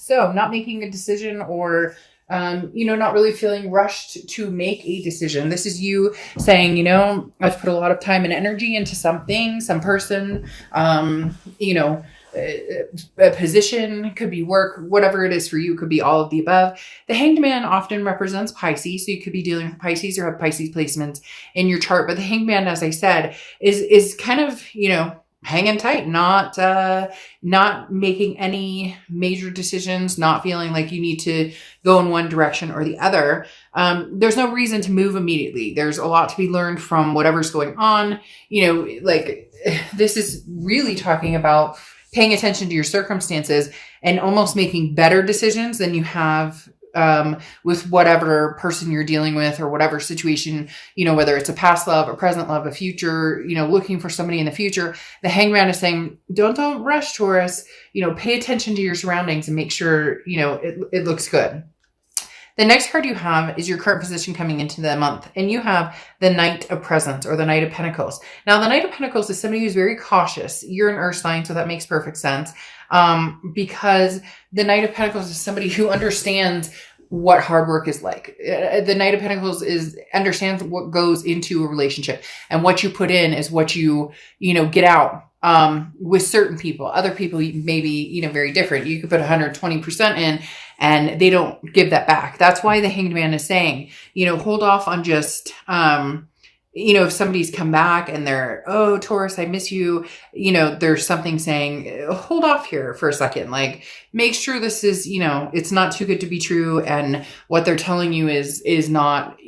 So not making a decision or, not really feeling rushed to make a decision. This is you saying, I've put a lot of time and energy into something, some person, a position, could be work, whatever it is for you, could be all of the above. The Hanged Man often represents Pisces, so you could be dealing with Pisces or have Pisces placements in your chart. But the Hanged Man, as I said, is kind of, hanging tight, not making any major decisions, not feeling like you need to go in one direction or the other. There's no reason to move immediately. There's a lot to be learned from whatever's going on. This is really talking about paying attention to your circumstances and almost making better decisions than you have with whatever person you're dealing with or whatever situation, whether it's a past love, a present love, a future, looking for somebody in the future. The Hanged Man is saying, don't rush, Taurus, pay attention to your surroundings and make sure, it looks good. The next card you have is your current position coming into the month, and you have the Knight of Presents or the Knight of Pentacles. Now, the Knight of Pentacles is somebody who's very cautious. You're an earth sign, so that makes perfect sense, because the Knight of Pentacles is somebody who understands what hard work is like. The Knight of Pentacles understands what goes into a relationship, and what you put in is what you get out. With certain people, other people may be, very different. You could put 120% in and they don't give that back. That's why the Hanged Man is saying, hold off on just, if somebody's come back and they're, oh, Taurus, I miss you. There's something saying, hold off here for a second. Like, make sure this is, it's not too good to be true. And what they're telling you is not,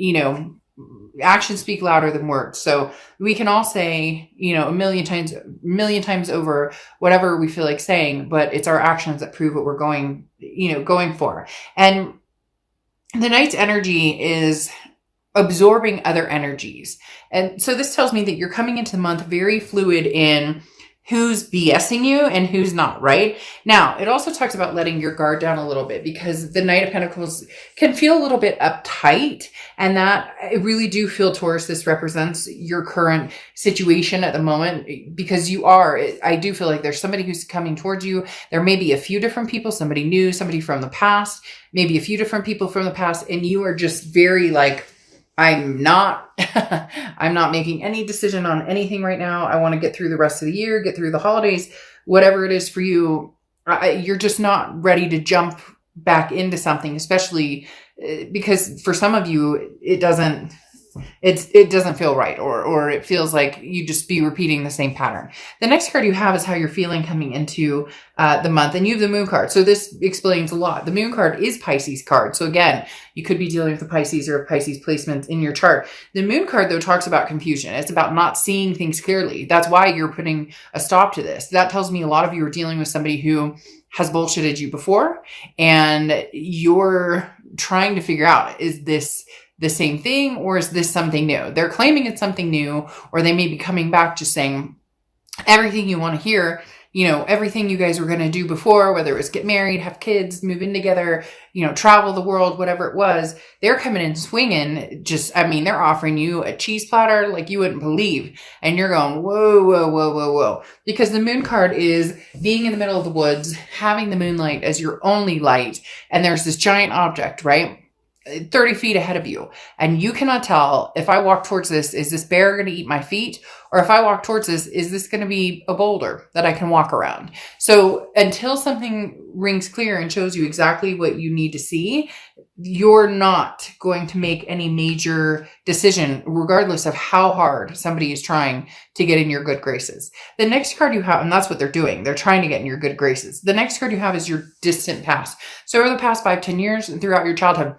actions speak louder than words. So we can all say, a million times over whatever we feel like saying, but it's our actions that prove what we're going for. And the Knight's energy is absorbing other energies. And so this tells me that you're coming into the month very fluid in who's BSing you and who's not, right? Now, it also talks about letting your guard down a little bit, because the Knight of Pentacles can feel a little bit uptight, and that I really do feel, Taurus, this represents your current situation at the moment, because I do feel like there's somebody who's coming towards you. There may be a few different people, somebody new, somebody from the past, maybe a few different people from the past, and you are just very like, I'm not making any decision on anything right now. I want to get through the rest of the year, get through the holidays, whatever it is for you. You're just not ready to jump back into something, especially because for some of you, it doesn't feel right, or it feels like you just be repeating the same pattern. The next card you have is how you're feeling coming into the month, and you have the Moon card. So this explains a lot. The Moon card is Pisces card. So again, you could be dealing with a Pisces or a Pisces placement in your chart. The Moon card, though, talks about confusion. It's about not seeing things clearly. That's why you're putting a stop to this. That tells me a lot of you are dealing with somebody who has bullshitted you before, and you're trying to figure out, is this the same thing, or is this something new? They're claiming it's something new, or they may be coming back just saying everything you want to hear, everything you guys were going to do before, whether it was get married, have kids, move in together, travel the world, whatever it was. They're coming in swinging. They're offering you a cheese platter like you wouldn't believe. And you're going, whoa, whoa, whoa, whoa, whoa. Because the Moon card is being in the middle of the woods, having the moonlight as your only light. And there's this giant object, right? 30 feet ahead of you. And you cannot tell, if I walk towards this, is this bear going to eat my feet? Or if I walk towards this, is this going to be a boulder that I can walk around? So until something rings clear and shows you exactly what you need to see, you're not going to make any major decision, regardless of how hard somebody is trying to get in your good graces. The next card you have, and that's what they're doing, they're trying to get in your good graces. The next card you have is your distant past. So over the past 5-10 years and throughout your childhood,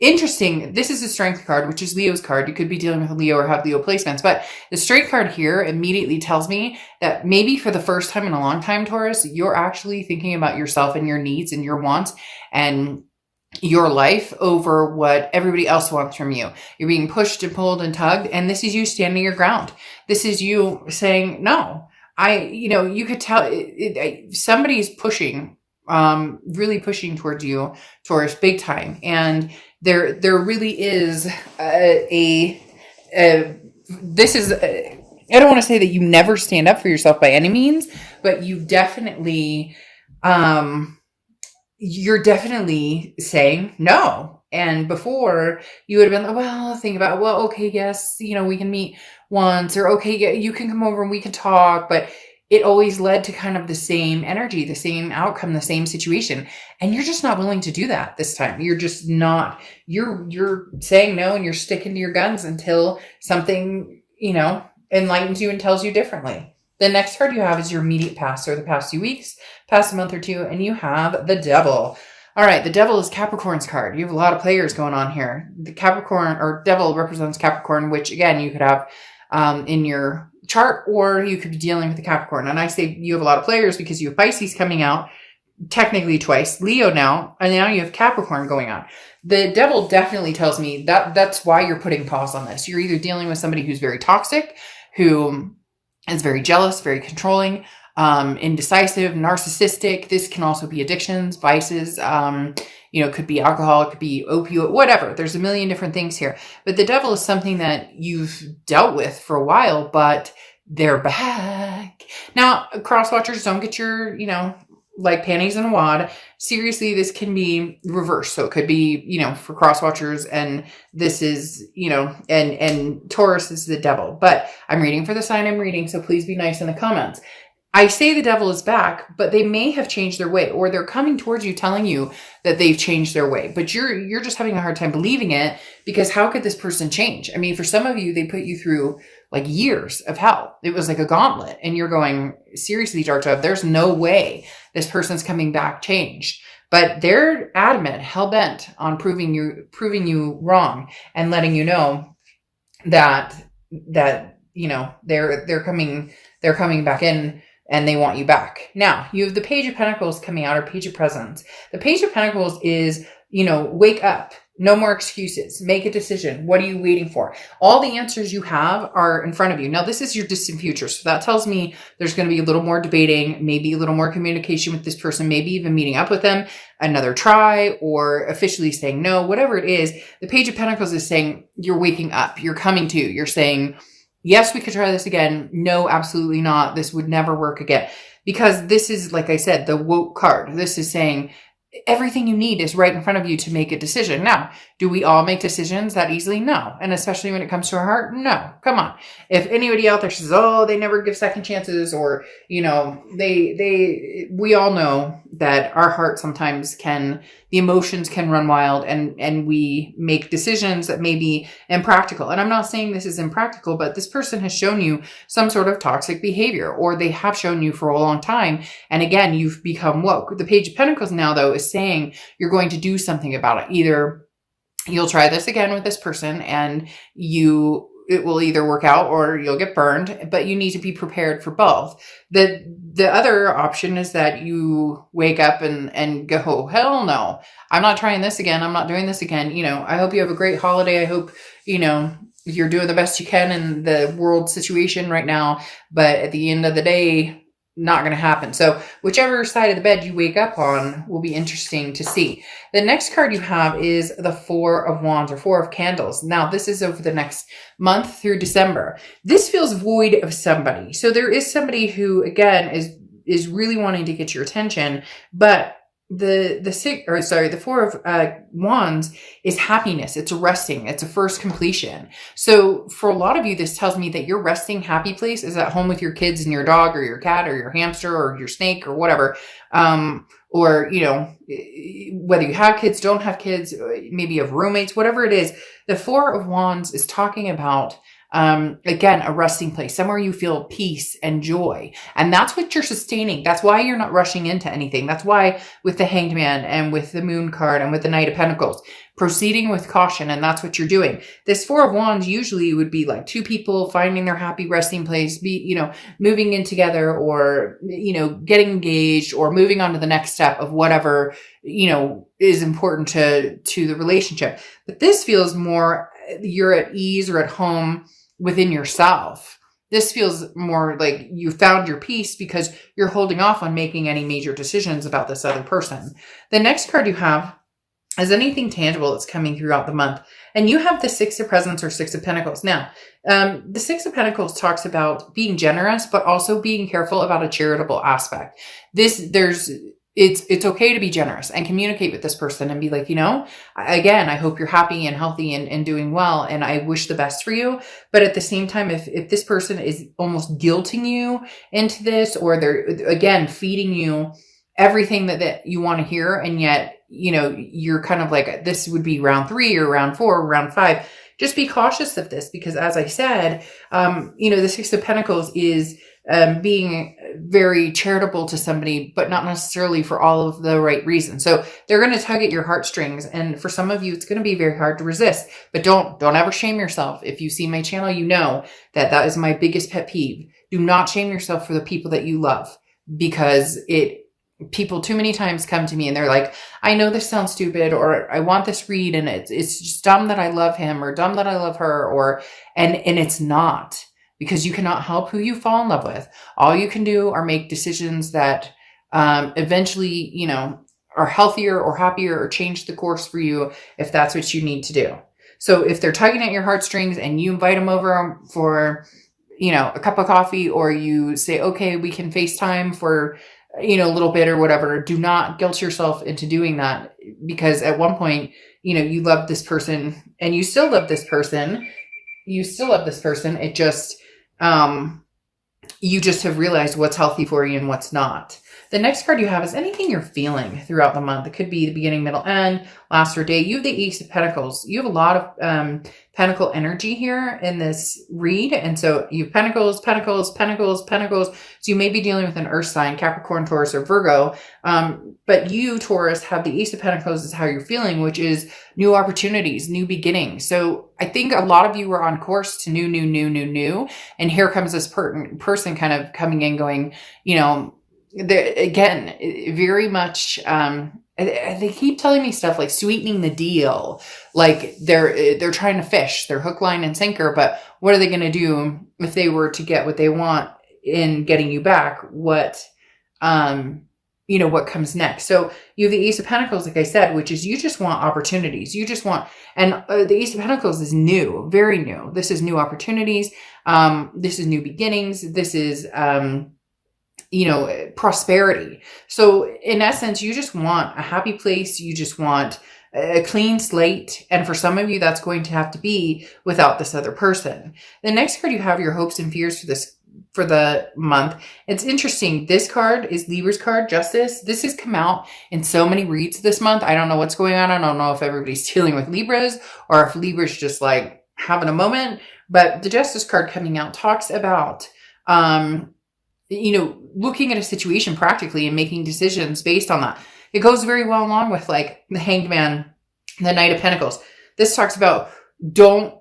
interesting. This is a Strength card, which is Leo's card. You could be dealing with a Leo or have Leo placements, but the Strength card here immediately tells me that maybe for the first time in a long time, Taurus, you're actually thinking about yourself and your needs and your wants and your life over what everybody else wants from you. You're being pushed and pulled and tugged, and this is you standing your ground. This is you saying, no, you could tell somebody's pushing, really pushing towards you, Taurus, big time. And there really is I don't want to say that you never stand up for yourself by any means, but you definitely, you're definitely saying no. And before, you would have been like, well, think about it. Well, okay, yes, we can meet once, or okay, yeah, you can come over and we can talk. But it always led to kind of the same energy, the same outcome, the same situation. And you're just not willing to do that this time. You're just not, you're saying no, and you're sticking to your guns until something, enlightens you and tells you differently. The next card you have is your immediate past, or the past 2 weeks, past a month or two, and you have the Devil. All right, the Devil is Capricorn's card. You have a lot of players going on here. The Capricorn, or Devil, represents Capricorn, which again you could have in your chart, or you could be dealing with the Capricorn. And I say you have a lot of players because you have Pisces coming out technically twice, Leo now, and now you have Capricorn going on. The Devil definitely tells me that that's why you're putting pause on this. You're either dealing with somebody who's very toxic, who is very jealous, very controlling, indecisive, narcissistic. This can also be addictions, vices, could be alcohol, it could be opioid, whatever. There's a million different things here. But the Devil is something that you've dealt with for a while, but they're back. Now, cross-watchers, don't get your, like panties in a wad. Seriously, this can be reversed. So it could be, for cross-watchers, and this is, and Taurus is the Devil. But I'm reading for the sign I'm reading, so please be nice in the comments. I say the Devil is back, but they may have changed their way, or they're coming towards you telling you that they've changed their way. But you're just having a hard time believing it, because how could this person change? I mean, for some of you, they put you through like years of hell. It was like a gauntlet, and you're going, seriously, Dark Dove, there's no way this person's coming back changed. But they're adamant, hell-bent on proving you wrong, and letting you know that they're coming back in, and they want you back. Now, you have the Page of Pentacles coming out, or Page of Presents. The Page of Pentacles is, wake up. No more excuses. Make a decision. What are you waiting for? All the answers you have are in front of you. Now, this is your distant future. So that tells me there's going to be a little more debating, maybe a little more communication with this person, maybe even meeting up with them, another try, or officially saying no, whatever it is. The Page of Pentacles is saying you're waking up. You're coming to. You're saying, yes, we could try this again. No, absolutely not. This would never work again. Because this is, like I said, the woke card. This is saying everything you need is right in front of you to make a decision. Now, do we all make decisions that easily? No. And especially when it comes to our heart? No. Come on. If anybody out there says, oh, they never give second chances, or, we all know that our heart sometimes the emotions can run wild, and we make decisions that may be impractical. And I'm not saying this is impractical, but this person has shown you some sort of toxic behavior, or they have shown you for a long time. And again, you've become woke. The Page of Pentacles now, though, is saying you're going to do something about it. Either you'll try this again with this person, and it will either work out, or you'll get burned, but you need to be prepared for both. The other option is that you wake up and go, oh, hell no, I'm not trying this again. I'm not doing this again. I hope you have a great holiday. I hope, you're doing the best you can in the world situation right now, but at the end of the day, not going to happen. So whichever side of the bed you wake up on will be interesting to see. The next card you have is the Four of Wands, or Four of Candles. Now, this is over the next month through December. This feels void of somebody. So there is somebody who, again, is really wanting to get your attention, but the Four of Wands is happiness. It's resting. It's a first completion. So for a lot of you, this tells me that your resting happy place is at home with your kids and your dog, or your cat, or your hamster, or your snake, or whatever. Or, whether you have kids, don't have kids, maybe you have roommates, whatever it is. The Four of Wands is talking about, again, a resting place, somewhere you feel peace and joy. And that's what you're sustaining. That's why you're not rushing into anything. That's why with the Hanged Man, and with the Moon card, and with the Knight of Pentacles, proceeding with caution. And that's what you're doing. This Four of Wands usually would be like two people finding their happy resting place, moving in together, or, getting engaged, or moving on to the next step of whatever, is important to the relationship. But this feels more, you're at ease or at home within yourself. This feels more like you found your peace because you're holding off on making any major decisions about this other person. The next card you have is anything tangible that's coming throughout the month. And you have the Six of Presents, or Six of Pentacles. Now, the Six of Pentacles talks about being generous, but also being careful about a charitable aspect. There's it's okay to be generous and communicate with this person and be like, again, I hope you're happy and healthy and doing well. And I wish the best for you. But at the same time, if this person is almost guilting you into this, or they're, again, feeding you everything that you want to hear, and yet, you're kind of like, this would be round 3 or round 4 or round 5, just be cautious of this, because as I said, the Six of Pentacles is being very charitable to somebody, but not necessarily for all of the right reasons. So they're going to tug at your heartstrings. And for some of you, it's going to be very hard to resist, but don't ever shame yourself. If you see my channel, you know that is my biggest pet peeve. Do not shame yourself for the people that you love, because people too many times come to me and they're like, I know this sounds stupid, or I want this read, and it's just dumb that I love him, or dumb that I love her, and it's not. Because you cannot help who you fall in love with. All you can do are make decisions that eventually, are healthier or happier, or change the course for you if that's what you need to do. So if they're tugging at your heartstrings and you invite them over for, a cup of coffee, or you say, okay, we can FaceTime for, a little bit or whatever, do not guilt yourself into doing that, because at one point, you love this person and you still love this person. It just, you just have realized what's healthy for you and what's not. The next card you have is anything you're feeling throughout the month. It could be the beginning, middle, end, last, or day. You have the Ace of Pentacles. You have a lot of Pentacle energy here in this read. And so you have Pentacles, Pentacles, Pentacles, Pentacles. So you may be dealing with an Earth sign, Capricorn, Taurus, or Virgo. But you, Taurus, have the Ace of Pentacles is how you're feeling, which is new opportunities, new beginnings. So I think a lot of you were on course to new. And here comes this person kind of coming in going, again, very much, they keep telling me stuff like sweetening the deal. Like they're trying to fish, they're hook, line, and sinker. But what are they going to do if they were to get what they want in getting you back? What comes next? So you have the Ace of Pentacles, like I said, which is you just want opportunities. You just want, and the Ace of Pentacles is new, very new. This is new opportunities. This is new beginnings. This is, prosperity. So in essence, you just want a happy place. You just want a clean slate. And for some of you, that's going to have to be without this other person. The next card you have your hopes and fears for the month. It's interesting. This card is Libra's card, Justice. This has come out in so many reads this month. I don't know what's going on. I don't know if everybody's dealing with Libras or if Libra's just like having a moment. But the Justice card coming out talks about, looking at a situation practically and making decisions based on that. It goes very well along with like the Hanged Man, the Knight of Pentacles. This talks about don't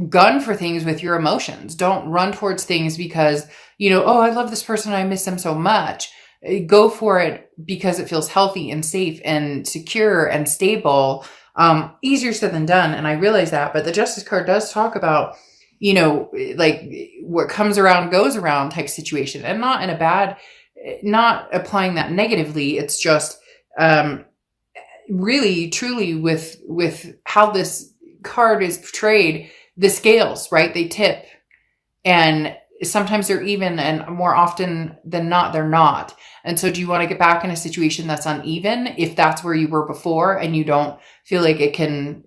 gun for things with your emotions. Don't run towards things because, oh, I love this person. I miss them so much. Go for it because it feels healthy and safe and secure and stable. Easier said than done. And I realize that, but the Justice card does talk about, like what comes around goes around type situation, and not in a bad, not applying that negatively. It's just, really truly with how this card is portrayed, the scales, right? They tip, and sometimes they're even, and more often than not, they're not. And so do you want to get back in a situation that's uneven if that's where you were before and you don't feel like it can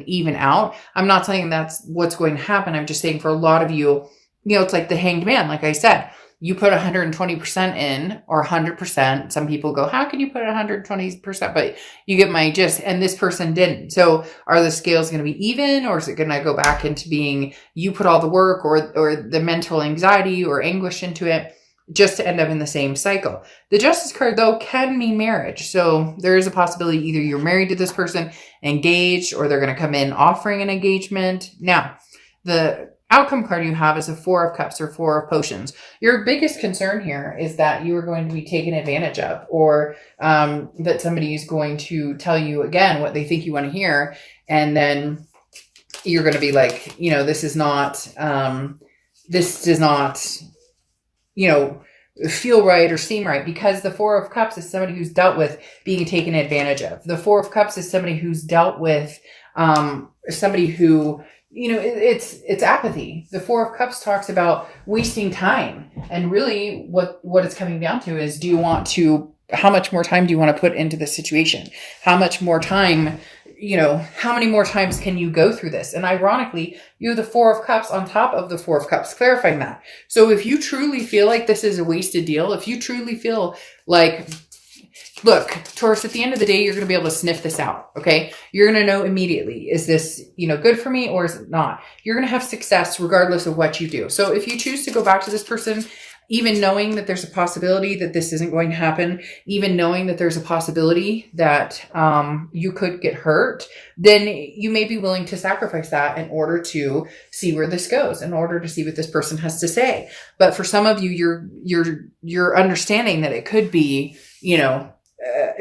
even out? I'm not saying that's what's going to happen. I'm just saying for a lot of you, it's like the Hanged Man. Like I said, you put 120% in, or 100%. Some people go, how can you put 120%? But you get my gist. And this person didn't. So are the scales going to be even, or is it going to go back into being you put all the work or the mental anxiety or anguish into it, just to end up in the same cycle? The Justice card, though, can mean marriage. So there is a possibility either you're married to this person, engaged, or they're going to come in offering an engagement. Now, the outcome card you have is a Four of Cups or Four of Potions. Your biggest concern here is that you are going to be taken advantage of, or that somebody is going to tell you again what they think you want to hear. And then you're going to be like, this does not, feel right or seem right, because the Four of Cups is somebody who's dealt with being taken advantage of. The Four of Cups is somebody who's dealt with somebody who, it's apathy. The Four of Cups talks about wasting time. And really what it's coming down to is, do you want to how much more time do you want to put into this situation? How much more time, how many more times can you go through this? And ironically, you have the Four of Cups on top of the Four of Cups, clarifying that. So if you truly feel like this is a wasted deal, if you truly feel like, look, Taurus, at the end of the day, you're going to be able to sniff this out. Okay. You're going to know immediately, is this, good for me or is it not? You're going to have success regardless of what you do. So if you choose to go back to this person, even knowing that there's a possibility that this isn't going to happen, even knowing that there's a possibility that you could get hurt, then you may be willing to sacrifice that in order to see where this goes, in order to see what this person has to say. But for some of you, you're understanding that it could be,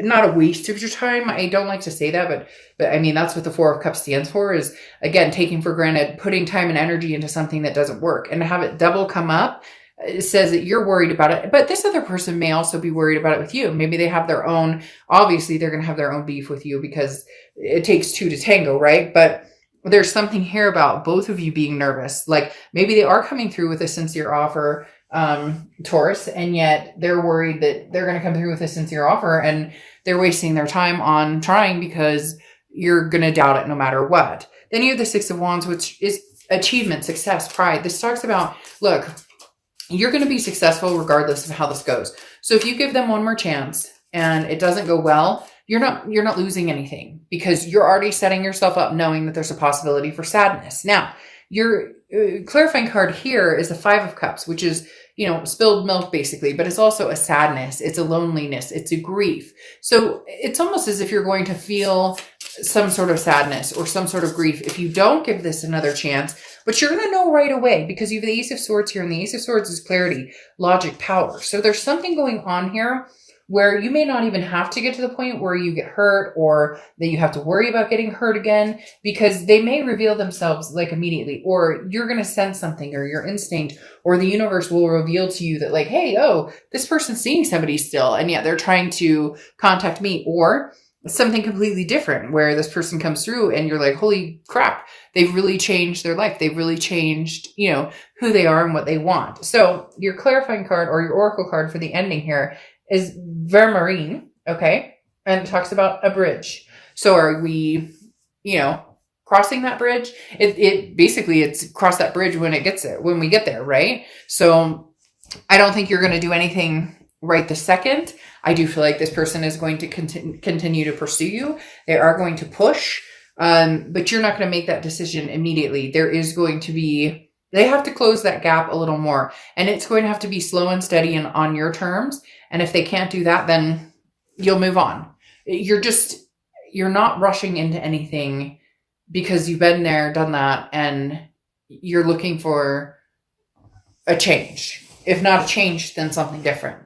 not a waste of your time. I don't like to say that, but I mean, that's what the Four of Cups stands for, is again, taking for granted, putting time and energy into something that doesn't work, and to have it double come up. It says that you're worried about it, but this other person may also be worried about it with you. Maybe they have their own, obviously they're going to have their own beef with you because it takes two to tango, right? But there's something here about both of you being nervous. Like maybe they are coming through with a sincere offer, Taurus, and yet they're worried that they're going to come through with a sincere offer and they're wasting their time on trying because you're going to doubt it no matter what. Then you have the Six of Wands, which is achievement, success, pride. This talks about, look, you're going to be successful regardless of how this goes. So if you give them one more chance and it doesn't go well, you're not losing anything because you're already setting yourself up knowing that there's a possibility for sadness. Now, your clarifying card here is the Five of Cups, which is, spilled milk basically, but it's also a sadness. It's a loneliness. It's a grief. So it's almost as if you're going to feel some sort of sadness or some sort of grief if you don't give this another chance, but you're going to know right away because you have the Ace of Swords here, and the Ace of Swords is clarity, logic, power. So there's something going on here where you may not even have to get to the point where you get hurt or that you have to worry about getting hurt again, because they may reveal themselves like immediately, or you're going to sense something, or your instinct or the universe will reveal to you that like, hey, this person's seeing somebody still, and yet they're trying to contact me, or something completely different where this person comes through and you're like, holy crap, they've really changed their life. They've really changed, who they are and what they want. So your clarifying card or your oracle card for the ending here is Vermarine. Okay. And it talks about a bridge. So are we, crossing that bridge? It basically it's cross that bridge when we get there. Right. So I don't think you're going to do anything right this second. I do feel like this person is going to continue to pursue you. They are going to push, but you're not going to make that decision immediately. They have to close that gap a little more, and it's going to have to be slow and steady and on your terms. And if they can't do that, then you'll move on. You're not rushing into anything because you've been there, done that, and you're looking for a change. If not a change, then something different.